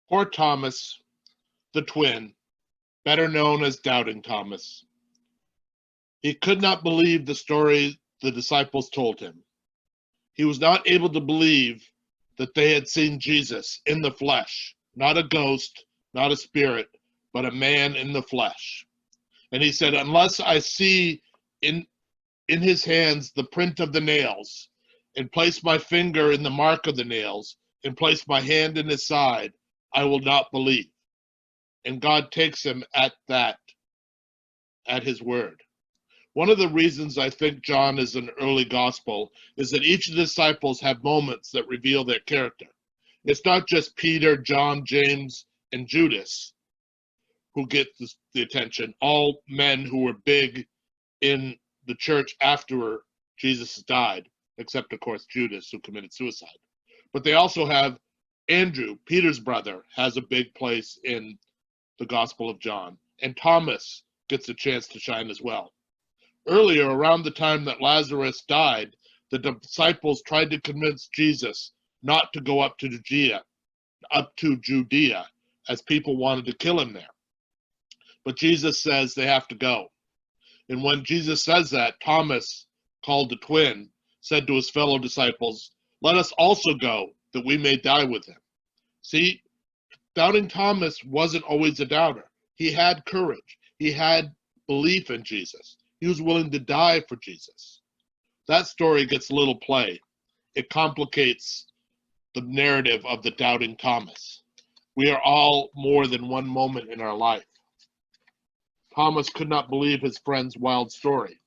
Poor Thomas, the twin, better known as Doubting Thomas. He could not believe the story the disciples told him. He was not able to believe that they had seen Jesus in the flesh, not a ghost, not a spirit, but a man in the flesh. And he said, unless I see in his hands the print of the nails, and place my finger in the mark of the nails, and place my hand in his side, I will not believe. And God takes him at that, at his word. One of the reasons I think John is an early gospel is that each of the disciples have moments that reveal their character. It's not just Peter, John, James, and Judas who get the attention, all men who were big in the church after Jesus died, except, of course, Judas, who committed suicide. But they also have Andrew, Peter's brother, has a big place in the Gospel of John. And Thomas gets a chance to shine as well. Earlier, around the time that Lazarus died, the disciples tried to convince Jesus not to go up to Judea, as people wanted to kill him there. But Jesus says they have to go. And when Jesus says that, Thomas, called the twin, said to his fellow disciples, let us also go, that we may die with him. See, Doubting Thomas wasn't always a doubter. He had courage. He had belief in Jesus. He was willing to die for Jesus. That story gets little play. It complicates the narrative of the Doubting Thomas. We are all more than one moment in our life. Thomas could not believe his friend's wild story,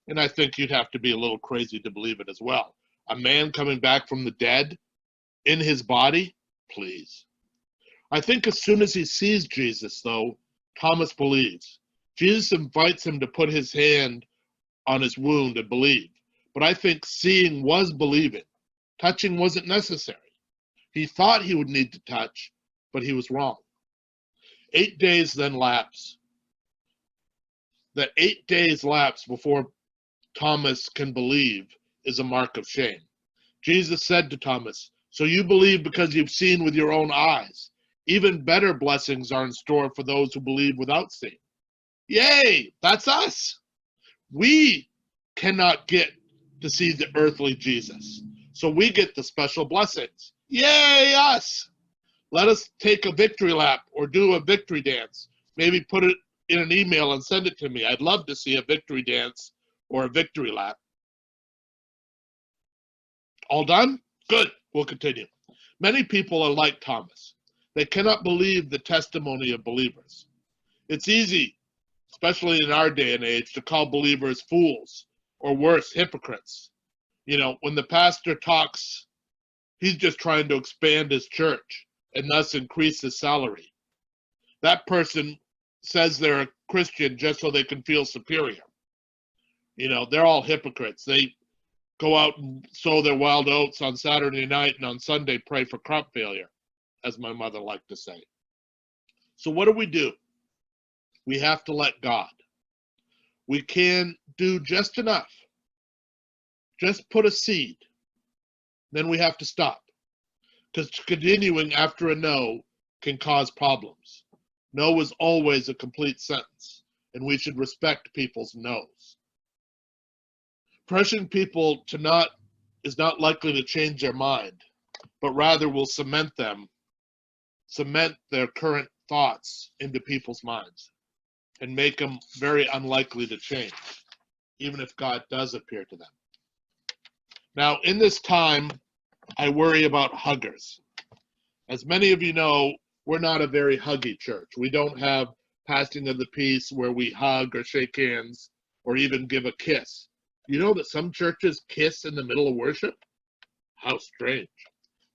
and I think you'd have to be a little crazy to believe it as well. A man coming back from the dead in his body? Please. I think as soon as he sees Jesus, though, Thomas believes. Jesus invites him to put his hand on his wound and believe. But I think seeing was believing. Touching wasn't necessary. He thought he would need to touch, but he was wrong. 8 days then lapse. That 8 days lapse before Thomas can believe is a mark of shame. Jesus said to Thomas, so you believe because you've seen with your own eyes. Even better blessings are in store for those who believe without seeing. Yay, that's us. We cannot get to see the earthly Jesus, so we get the special blessings. Yay, us. Let us take a victory lap or do a victory dance. Maybe put it in an email and send it to me. I'd love to see a victory dance or a victory lap. All done? Good. We'll continue. Many people are like Thomas. They cannot believe the testimony of believers. It's easy, especially in our day and age, to call believers fools or worse, hypocrites. You know, when the pastor talks, he's just trying to expand his church and thus increase his salary. That person says they're a Christian just so they can feel superior. You know, they're all hypocrites. They go out and sow their wild oats on Saturday night and on Sunday pray for crop failure, as my mother liked to say. So what do? We have to let God. We can do just enough. Just put a seed. Then we have to stop. Because continuing after a no can cause problems. No is always a complete sentence, and we should respect people's no's. Pressuring people to not is not likely to change their mind, but rather will cement their current thoughts into people's minds and make them very unlikely to change, even if God does appear to them. Now, in this time, I worry about huggers. As many of you know, we're not a very huggy church. We don't have passing of the peace where we hug or shake hands or even give a kiss. You know that some churches kiss in the middle of worship? How strange.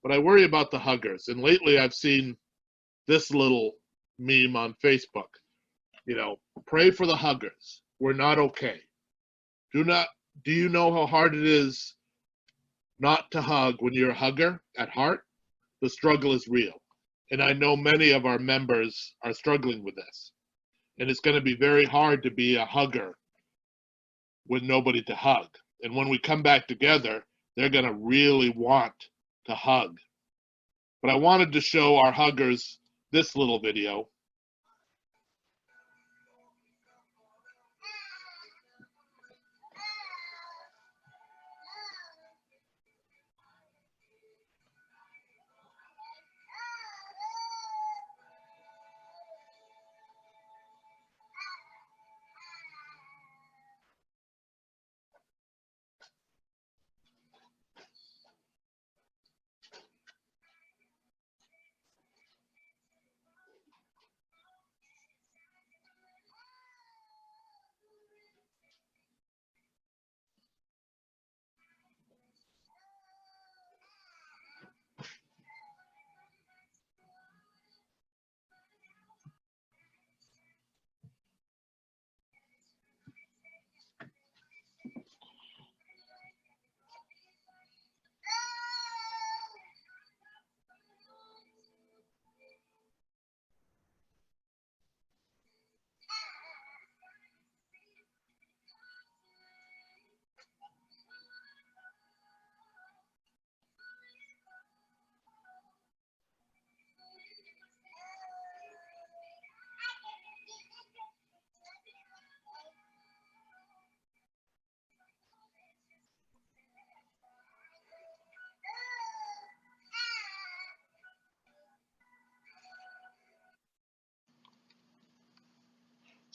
But I worry about the huggers. And lately I've seen this little meme on Facebook. You know, pray for the huggers. We're not okay. Do you know how hard it is not to hug when you're a hugger at heart? The struggle is real. And I know many of our members are struggling with this. And it's going to be very hard to be a hugger with nobody to hug. And when we come back together, they're going to really want to hug. But I wanted to show our huggers this little video.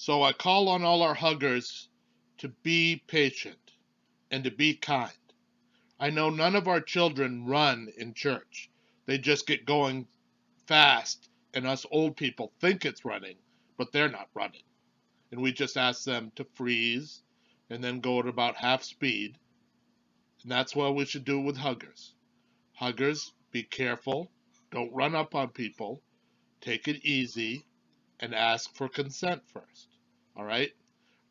So I call on all our huggers to be patient and to be kind. I know none of our children run in church. They just get going fast, and us old people think it's running, but they're not running. And we just ask them to freeze and then go at about half speed. And that's what we should do with huggers. Huggers, be careful. Don't run up on people. Take it easy and ask for consent first. All right?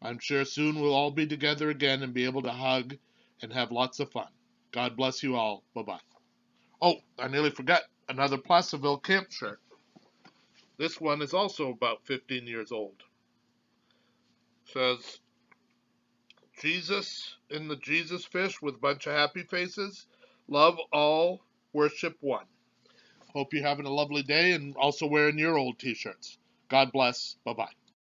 I'm sure soon we'll all be together again and be able to hug and have lots of fun. God bless you all. Bye-bye. Oh, I nearly forgot another Placerville camp shirt. This one is also about 15 years old. It says, Jesus in the Jesus fish with a bunch of happy faces. Love all, worship one. Hope you're having a lovely day and also wearing your old t-shirts. God bless. Bye-bye.